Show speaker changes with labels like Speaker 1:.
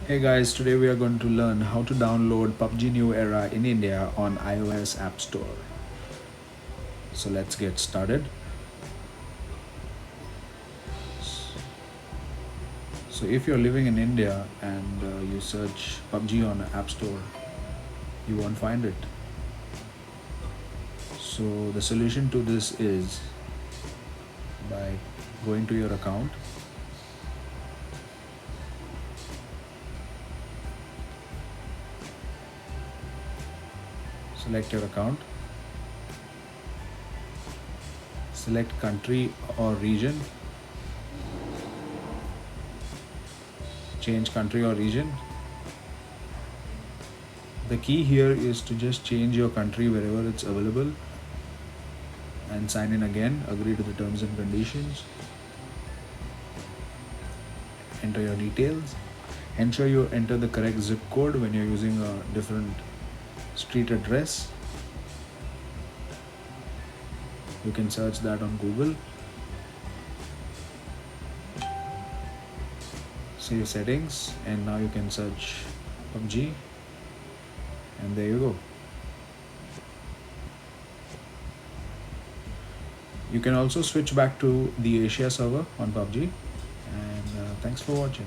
Speaker 1: Hey guys, today we are going to learn how to download PUBG New Era in India on iOS App Store. So let's get started. So if you're living in India and you search PUBG on App Store, you won't find it. So the solution to this is by going to your account. Select your account. Select country or region. Change country or region. The key here is to just change your country wherever it's available and sign in again. Agree to the terms and conditions. Enter your details. Ensure you enter the correct zip code when you're using a different street address. You can search that on Google. See your settings, and now you can search PUBG, and there you go. You can also switch back to the Asia server on PUBG, and thanks for watching.